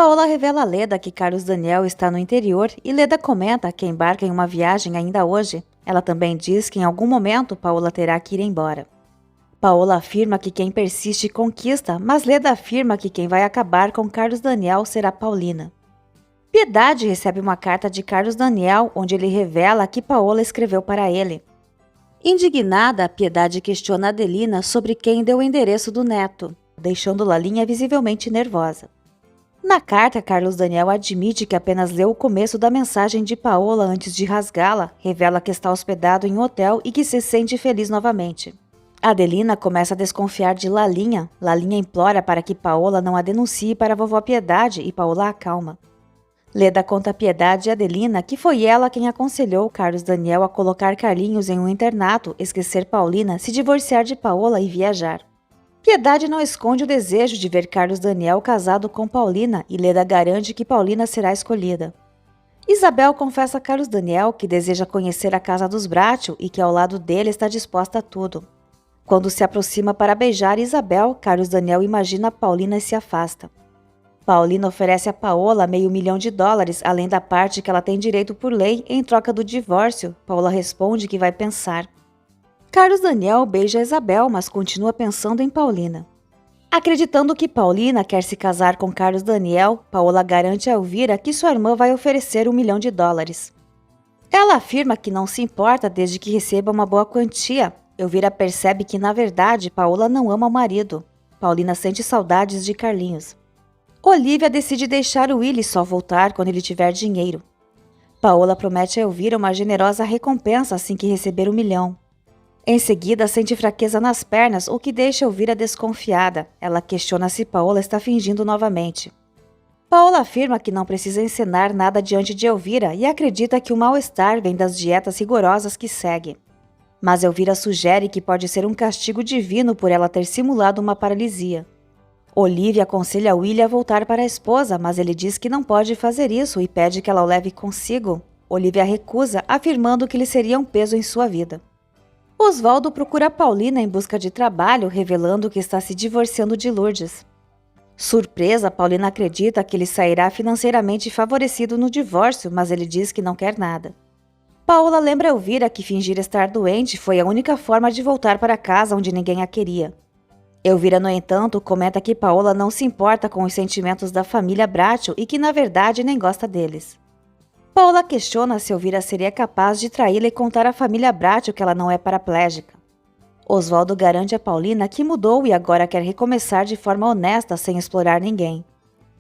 Paola revela a Leda que Carlos Daniel está no interior e Leda comenta que embarca em uma viagem ainda hoje. Ela também diz que em algum momento Paola terá que ir embora. Paola afirma que quem persiste conquista, mas Leda afirma que quem vai acabar com Carlos Daniel será Paulina. Piedade recebe uma carta de Carlos Daniel onde ele revela que Paola escreveu para ele. Indignada, Piedade questiona Adelina sobre quem deu o endereço do neto, deixando Lalinha visivelmente nervosa. Na carta, Carlos Daniel admite que apenas leu o começo da mensagem de Paola antes de rasgá-la, revela que está hospedado em um hotel e que se sente feliz novamente. Adelina começa a desconfiar de Lalinha. Lalinha implora para que Paola não a denuncie para a vovó Piedade e Paola acalma. Leda conta a Piedade e Adelina que foi ela quem aconselhou Carlos Daniel a colocar Carlinhos em um internato, esquecer Paulina, se divorciar de Paola e viajar. Piedade não esconde o desejo de ver Carlos Daniel casado com Paulina e Leda garante que Paulina será escolhida. Isabel confessa a Carlos Daniel que deseja conhecer a casa dos Bracho e que ao lado dele está disposta a tudo. Quando se aproxima para beijar Isabel, Carlos Daniel imagina Paulina e se afasta. Paulina oferece a Paola $500.000, além da parte que ela tem direito por lei em troca do divórcio. Paola responde que vai pensar. Carlos Daniel beija Isabel, mas continua pensando em Paulina. Acreditando que Paulina quer se casar com Carlos Daniel, Paola garante a Elvira que sua irmã vai oferecer $1 milhão. Ela afirma que não se importa desde que receba uma boa quantia. Elvira percebe que, na verdade, Paola não ama o marido. Paulina sente saudades de Carlinhos. Olivia decide deixar o Willy só voltar quando ele tiver dinheiro. Paola promete a Elvira uma generosa recompensa assim que receber $1 milhão. Em seguida, sente fraqueza nas pernas, o que deixa Elvira desconfiada. Ela questiona se Paola está fingindo novamente. Paola afirma que não precisa encenar nada diante de Elvira e acredita que o mal-estar vem das dietas rigorosas que segue. Mas Elvira sugere que pode ser um castigo divino por ela ter simulado uma paralisia. Olivia aconselha Willy a voltar para a esposa, mas ele diz que não pode fazer isso e pede que ela o leve consigo. Olivia recusa, afirmando que ele seria um peso em sua vida. Osvaldo procura Paulina em busca de trabalho, revelando que está se divorciando de Lourdes. Surpresa, Paulina acredita que ele sairá financeiramente favorecido no divórcio, mas ele diz que não quer nada. Paola lembra Elvira que fingir estar doente foi a única forma de voltar para casa onde ninguém a queria. Elvira, no entanto, comenta que Paola não se importa com os sentimentos da família Bracho e que, na verdade, nem gosta deles. Paola questiona se Elvira seria capaz de traí-la e contar à família Bracho que ela não é paraplégica. Osvaldo garante a Paulina que mudou e agora quer recomeçar de forma honesta sem explorar ninguém.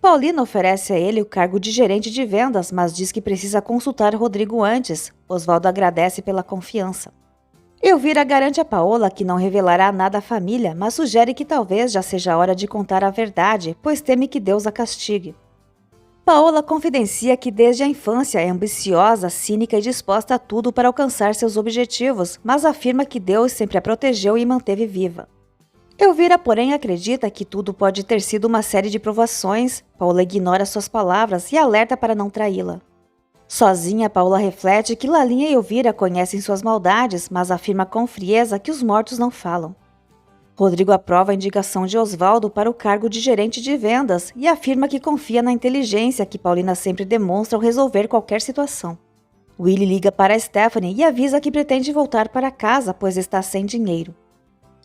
Paulina oferece a ele o cargo de gerente de vendas, mas diz que precisa consultar Rodrigo antes. Osvaldo agradece pela confiança. Elvira garante a Paola que não revelará nada à família, mas sugere que talvez já seja a hora de contar a verdade, pois teme que Deus a castigue. Paola confidencia que desde a infância é ambiciosa, cínica e disposta a tudo para alcançar seus objetivos, mas afirma que Deus sempre a protegeu e manteve viva. Elvira, porém, acredita que tudo pode ter sido uma série de provações. Paola ignora suas palavras e alerta para não traí-la. Sozinha, Paola reflete que Lalinha e Elvira conhecem suas maldades, mas afirma com frieza que os mortos não falam. Rodrigo aprova a indicação de Osvaldo para o cargo de gerente de vendas e afirma que confia na inteligência que Paulina sempre demonstra ao resolver qualquer situação. Willy liga para Stephanie e avisa que pretende voltar para casa, pois está sem dinheiro.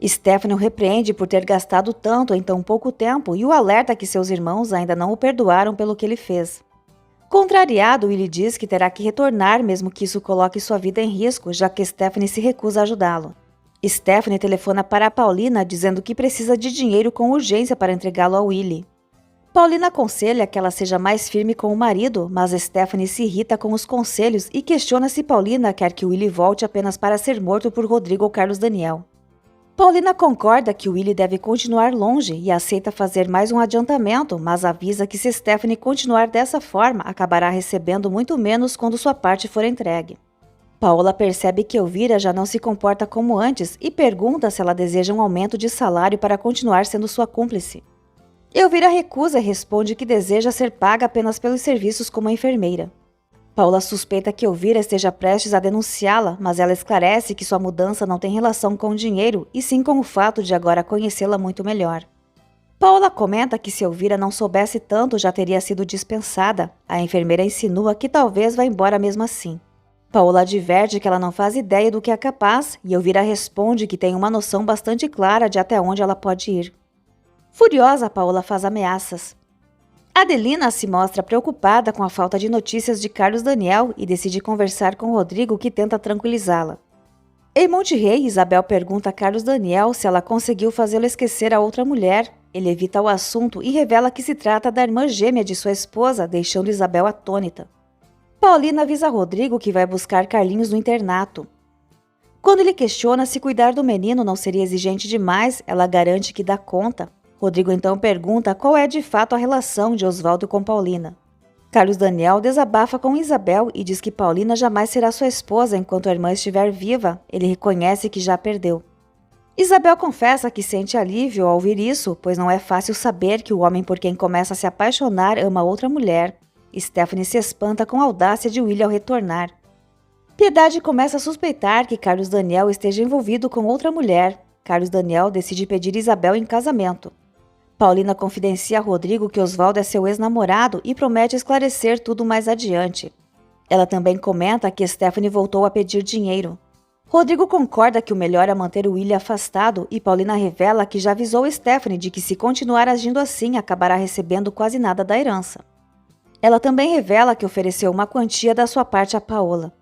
Stephanie o repreende por ter gastado tanto em tão pouco tempo e o alerta que seus irmãos ainda não o perdoaram pelo que ele fez. Contrariado, Willy diz que terá que retornar mesmo que isso coloque sua vida em risco, já que Stephanie se recusa a ajudá-lo. Stephanie telefona para Paulina dizendo que precisa de dinheiro com urgência para entregá-lo ao Willy. Paulina aconselha que ela seja mais firme com o marido, mas Stephanie se irrita com os conselhos e questiona se Paulina quer que o Willy volte apenas para ser morto por Rodrigo ou Carlos Daniel. Paulina concorda que o Willy deve continuar longe e aceita fazer mais um adiantamento, mas avisa que se Stephanie continuar dessa forma, acabará recebendo muito menos quando sua parte for entregue. Paola percebe que Elvira já não se comporta como antes e pergunta se ela deseja um aumento de salário para continuar sendo sua cúmplice. Elvira recusa e responde que deseja ser paga apenas pelos serviços como enfermeira. Paola suspeita que Elvira esteja prestes a denunciá-la, mas ela esclarece que sua mudança não tem relação com o dinheiro e sim com o fato de agora conhecê-la muito melhor. Paola comenta que se Elvira não soubesse tanto já teria sido dispensada. A enfermeira insinua que talvez vá embora mesmo assim. Paola adverte que ela não faz ideia do que é capaz e Elvira responde que tem uma noção bastante clara de até onde ela pode ir. Furiosa, Paola faz ameaças. Adelina se mostra preocupada com a falta de notícias de Carlos Daniel e decide conversar com Rodrigo, que tenta tranquilizá-la. Em Monte Rei, Isabel pergunta a Carlos Daniel se ela conseguiu fazê-lo esquecer a outra mulher. Ele evita o assunto e revela que se trata da irmã gêmea de sua esposa, deixando Isabel atônita. Paulina avisa Rodrigo que vai buscar Carlinhos no internato. Quando ele questiona se cuidar do menino não seria exigente demais, ela garante que dá conta. Rodrigo então pergunta qual é de fato a relação de Oswaldo com Paulina. Carlos Daniel desabafa com Isabel e diz que Paulina jamais será sua esposa enquanto a irmã estiver viva. Ele reconhece que já perdeu. Isabel confessa que sente alívio ao ouvir isso, pois não é fácil saber que o homem por quem começa a se apaixonar ama outra mulher. Stephanie se espanta com a audácia de William ao retornar. Piedade começa a suspeitar que Carlos Daniel esteja envolvido com outra mulher. Carlos Daniel decide pedir Isabel em casamento. Paulina confidencia a Rodrigo que Oswaldo é seu ex-namorado e promete esclarecer tudo mais adiante. Ela também comenta que Stephanie voltou a pedir dinheiro. Rodrigo concorda que o melhor é manter o William afastado e Paulina revela que já avisou Stephanie de que se continuar agindo assim acabará recebendo quase nada da herança. Ela também revela que ofereceu uma quantia da sua parte a Paola.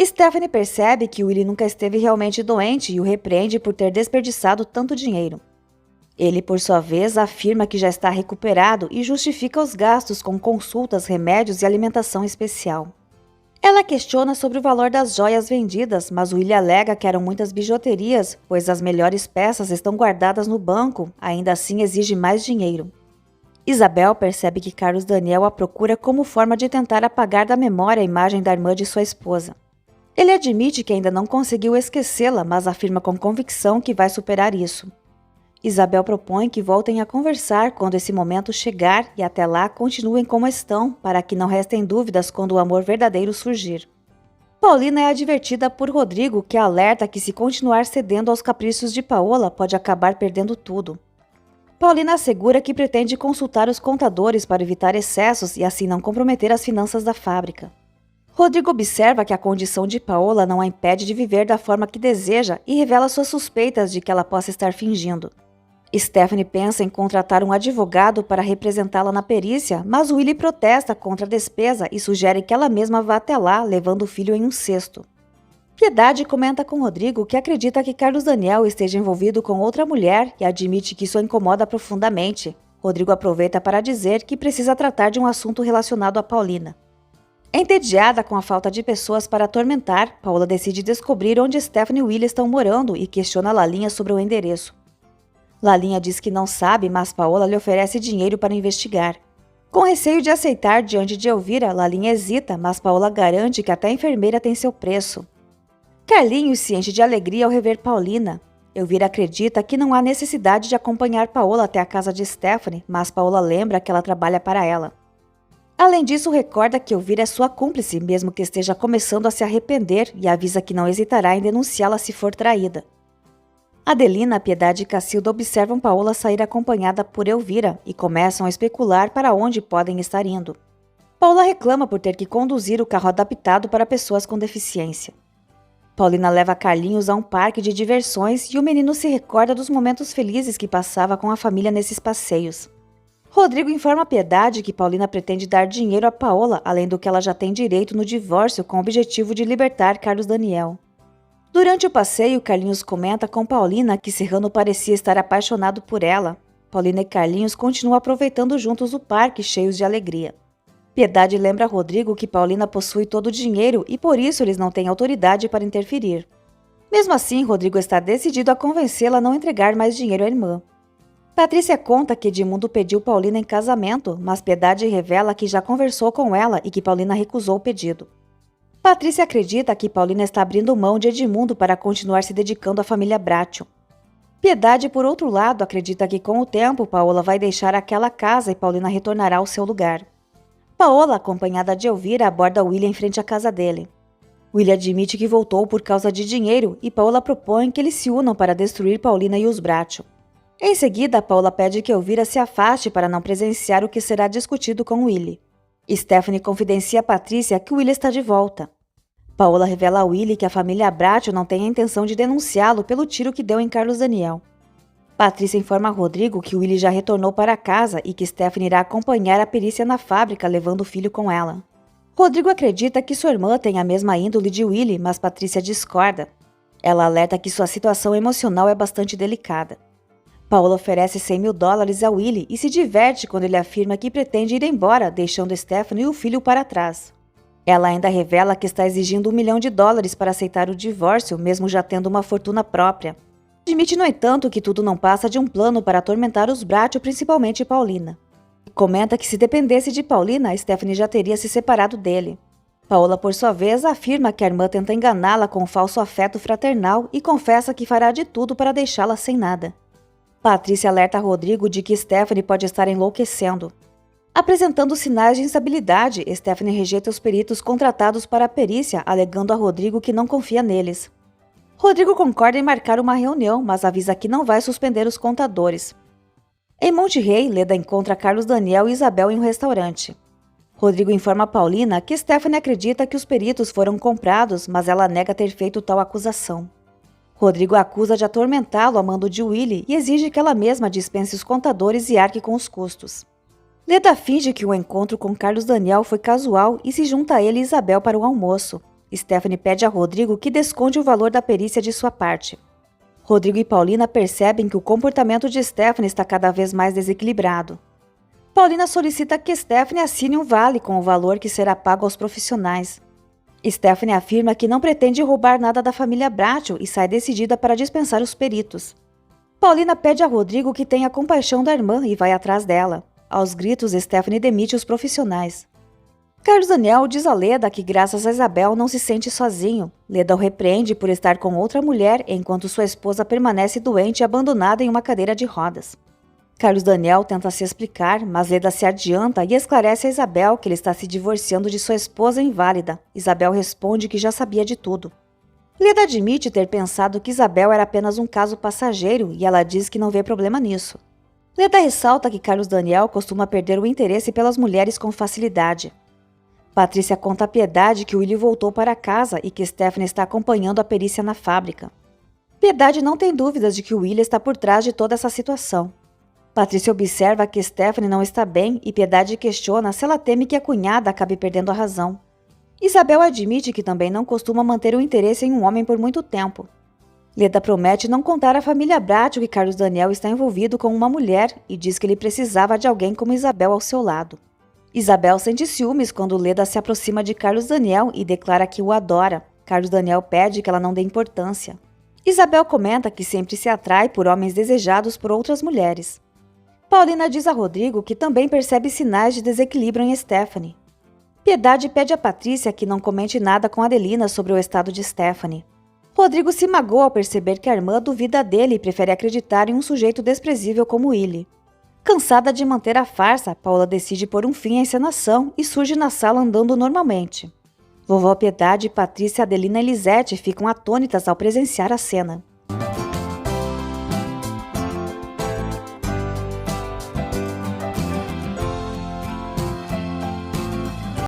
Stephanie percebe que Willie nunca esteve realmente doente e o repreende por ter desperdiçado tanto dinheiro. Ele, por sua vez, afirma que já está recuperado e justifica os gastos com consultas, remédios e alimentação especial. Ela questiona sobre o valor das joias vendidas, mas Willie alega que eram muitas bijuterias, pois as melhores peças estão guardadas no banco, ainda assim exige mais dinheiro. Isabel percebe que Carlos Daniel a procura como forma de tentar apagar da memória a imagem da irmã de sua esposa. Ele admite que ainda não conseguiu esquecê-la, mas afirma com convicção que vai superar isso. Isabel propõe que voltem a conversar quando esse momento chegar e até lá continuem como estão, para que não restem dúvidas quando o amor verdadeiro surgir. Paulina é advertida por Rodrigo, que alerta que se continuar cedendo aos caprichos de Paola pode acabar perdendo tudo. Paulina assegura que pretende consultar os contadores para evitar excessos e assim não comprometer as finanças da fábrica. Rodrigo observa que a condição de Paola não a impede de viver da forma que deseja e revela suas suspeitas de que ela possa estar fingindo. Stephanie pensa em contratar um advogado para representá-la na perícia, mas Willie protesta contra a despesa e sugere que ela mesma vá até lá, levando o filho em um cesto. Piedade comenta com Rodrigo que acredita que Carlos Daniel esteja envolvido com outra mulher e admite que isso a incomoda profundamente. Rodrigo aproveita para dizer que precisa tratar de um assunto relacionado a Paulina. Entediada com a falta de pessoas para atormentar, Paola decide descobrir onde Stephanie e Willie estão morando e questiona Lalinha sobre o endereço. Lalinha diz que não sabe, mas Paola lhe oferece dinheiro para investigar. Com receio de aceitar diante de Elvira, Lalinha hesita, mas Paola garante que até a enfermeira tem seu preço. Carlinhos se enche de alegria ao rever Paulina. Elvira acredita que não há necessidade de acompanhar Paola até a casa de Stephanie, mas Paola lembra que ela trabalha para ela. Além disso, recorda que Elvira é sua cúmplice, mesmo que esteja começando a se arrepender, e avisa que não hesitará em denunciá-la se for traída. Adelina, Piedade e Cacilda observam Paola sair acompanhada por Elvira e começam a especular para onde podem estar indo. Paola reclama por ter que conduzir o carro adaptado para pessoas com deficiência. Paulina leva Carlinhos a um parque de diversões e o menino se recorda dos momentos felizes que passava com a família nesses passeios. Rodrigo informa a Piedade que Paulina pretende dar dinheiro a Paola, além do que ela já tem direito no divórcio, com o objetivo de libertar Carlos Daniel. Durante o passeio, Carlinhos comenta com Paulina que Serrano parecia estar apaixonado por ela. Paulina e Carlinhos continuam aproveitando juntos o parque, cheios de alegria. Piedade lembra a Rodrigo que Paulina possui todo o dinheiro e por isso eles não têm autoridade para interferir. Mesmo assim, Rodrigo está decidido a convencê-la a não entregar mais dinheiro à irmã. Patrícia conta que Edmundo pediu Paulina em casamento, mas Piedade revela que já conversou com ela e que Paulina recusou o pedido. Patrícia acredita que Paulina está abrindo mão de Edmundo para continuar se dedicando à família Bratio. Piedade, por outro lado, acredita que com o tempo Paola vai deixar aquela casa e Paulina retornará ao seu lugar. Paola, acompanhada de Elvira, aborda William em frente à casa dele. William admite que voltou por causa de dinheiro e Paola propõe que eles se unam para destruir Paulina e os Bratio. Em seguida, Paula pede que Elvira se afaste para não presenciar o que será discutido com Willie. Stephanie confidencia a Patrícia que Willie está de volta. Paola revela a Willie que a família Bracho não tem a intenção de denunciá-lo pelo tiro que deu em Carlos Daniel. Patrícia informa a Rodrigo que Willie já retornou para casa e que Stephanie irá acompanhar a perícia na fábrica, levando o filho com ela. Rodrigo acredita que sua irmã tem a mesma índole de Willie, mas Patrícia discorda. Ela alerta que sua situação emocional é bastante delicada. Paola oferece $100.000 a Willie e se diverte quando ele afirma que pretende ir embora, deixando Stephanie e o filho para trás. Ela ainda revela que está exigindo $1 milhão para aceitar o divórcio, mesmo já tendo uma fortuna própria. Admite, no entanto, que tudo não passa de um plano para atormentar os Bracho, principalmente Paulina. Comenta que se dependesse de Paulina, Stephanie já teria se separado dele. Paola, por sua vez, afirma que a irmã tenta enganá-la com um falso afeto fraternal e confessa que fará de tudo para deixá-la sem nada. Patrícia alerta Rodrigo de que Stephanie pode estar enlouquecendo. Apresentando sinais de instabilidade, Stephanie rejeita os peritos contratados para a perícia, alegando a Rodrigo que não confia neles. Rodrigo concorda em marcar uma reunião, mas avisa que não vai suspender os contadores. Em Monte Rei, Leda encontra Carlos Daniel e Isabel em um restaurante. Rodrigo informa a Paulina que Stephanie acredita que os peritos foram comprados, mas ela nega ter feito tal acusação. Rodrigo a acusa de atormentá-lo a mando de Willie e exige que ela mesma dispense os contadores e arque com os custos. Leda finge que o encontro com Carlos Daniel foi casual e se junta a ele e Isabel para o almoço. Stephanie pede a Rodrigo que desconte o valor da perícia de sua parte. Rodrigo e Paulina percebem que o comportamento de Stephanie está cada vez mais desequilibrado. Paulina solicita que Stephanie assine um vale com o valor que será pago aos profissionais. Stephanie afirma que não pretende roubar nada da família Bracho e sai decidida para dispensar os peritos. Paulina pede a Rodrigo que tenha compaixão da irmã e vai atrás dela. Aos gritos, Stephanie demite os profissionais. Carlos Daniel diz a Leda que, graças a Isabel, não se sente sozinho. Leda o repreende por estar com outra mulher enquanto sua esposa permanece doente e abandonada em uma cadeira de rodas. Carlos Daniel tenta se explicar, mas Leda se adianta e esclarece a Isabel que ele está se divorciando de sua esposa inválida. Isabel responde que já sabia de tudo. Leda admite ter pensado que Isabel era apenas um caso passageiro e ela diz que não vê problema nisso. Leda ressalta que Carlos Daniel costuma perder o interesse pelas mulheres com facilidade. Patrícia conta a Piedade que Willie voltou para casa e que Stephanie está acompanhando a perícia na fábrica. Piedade não tem dúvidas de que Willie está por trás de toda essa situação. Patrícia observa que Stephanie não está bem e Piedade questiona se ela teme que a cunhada acabe perdendo a razão. Isabel admite que também não costuma manter o interesse em um homem por muito tempo. Leda promete não contar à família Bracho que Carlos Daniel está envolvido com uma mulher e diz que ele precisava de alguém como Isabel ao seu lado. Isabel sente ciúmes quando Leda se aproxima de Carlos Daniel e declara que o adora. Carlos Daniel pede que ela não dê importância. Isabel comenta que sempre se atrai por homens desejados por outras mulheres. Paulina diz a Rodrigo que também percebe sinais de desequilíbrio em Stephanie. Piedade pede a Patrícia que não comente nada com Adelina sobre o estado de Stephanie. Rodrigo se magoa ao perceber que a irmã duvida dele e prefere acreditar em um sujeito desprezível como Willie. Cansada de manter a farsa, Paula decide pôr um fim à encenação e surge na sala andando normalmente. Vovó Piedade, Patrícia, Adelina e Lisete ficam atônitas ao presenciar a cena.